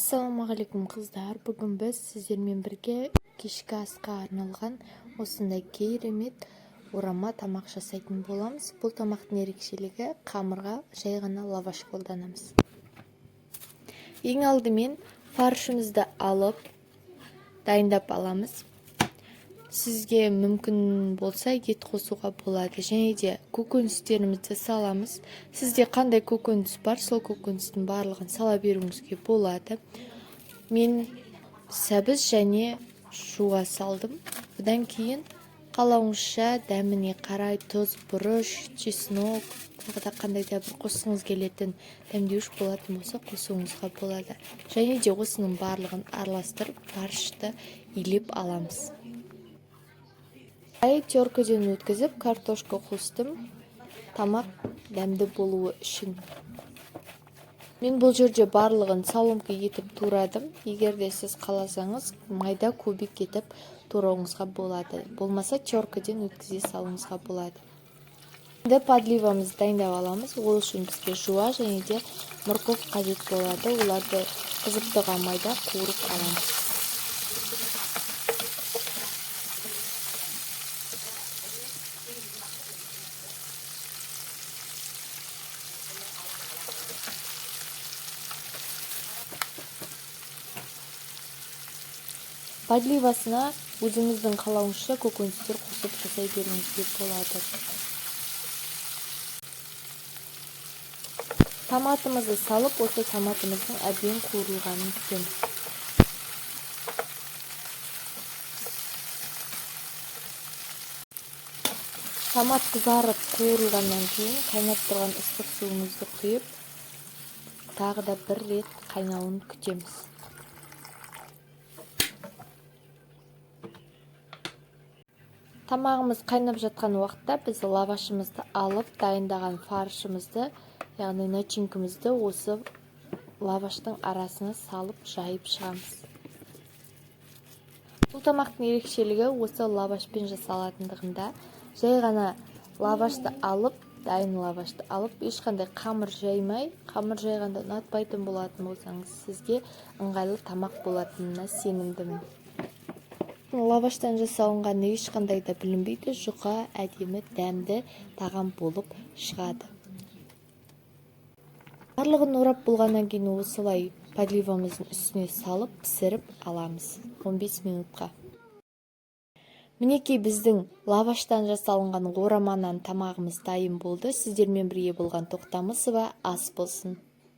Ассалаумағалейкум қыздар, бүгін біз сіздермен бірге кешкі асқа арналған осындай керемет орама тамақ жасайтын боламыз. Бұл тамақтың ерекшелігі қамырға жай ғана лаваш қолданамыз. Ең алдымен фаршымызды алып дайындап аламыз. Сізге мүмкін болса ет қосуға болады, және де көкөністерімізді саламыз. Сізде қандай көкөніс бар, сол көкөністің барлығын сала беруіңізге болады. Мен сәбіз және шуға салдым. Бұдан кейін қалауыңызша дәміне қарай тұз, бұрыш, чеснок, тағы да қандай да бір қосқыңыз келетін дәмдеуіш болатын болса қосуыңызға болады. Және де осының барлығын араластырып фаршты илеп аламыз. Теркіден өткізіп картошка қостым, тамақ дәмді болуы үшін. Мен бұл жерде барлығын соломка етіп турадым. Егер де сіз қаласаңыз, майда кубик етіп турауыңызға болады. Болмаса теркіден өткізе салуыңызға болады. Енді подливамызды дайындап аламыз. Ол үшін бізге жуа және де морковь қажет болады. Оларды қызып тұрған майда қуырып аламыз. Подливасына өзіңіздің қалауыңызша көкөністер қосып жасай беруіңізге болады. Томатымызды салып, осы томатымыздың әбден қуырылғанын күтеміз. Томат қызарып қуырылғаннан кейін қайнап тұрған ыстық суымызды құйып, тағы да бір рет қайнауын күтеміз. Тамағымыз қайнап жатқан уақытта біз лавашымызды алып, дайындаған фаршымызды, яғни начинкімізді осы лаваштың арасына салып жайып шығамыз. Бұл тамақтың ерекшелігі осы лавашпен жасалатындығында, жай ғана лавашты алып, дайын лавашты алып, ешқандай қамыр жаймай, қамыр жайғанда ұнатпайтын болатын болсаңыз, сізге ыңғайлы тамақ болатынына сенімдімін. Лаваштан жасалынғаны ешқандай да білінбейді, жұқа, әдемі, дәмді тағам болып шығады. Барлығын орап болғаннан кейін осылай подливамыздың үстіне салып пісіріп аламыз 15 минутқа. Мінекей біздің лаваштан жасалынған ораманан тамағымыз дайын болды. Сіздермен бірге болған Тоқтамысова ас болсын.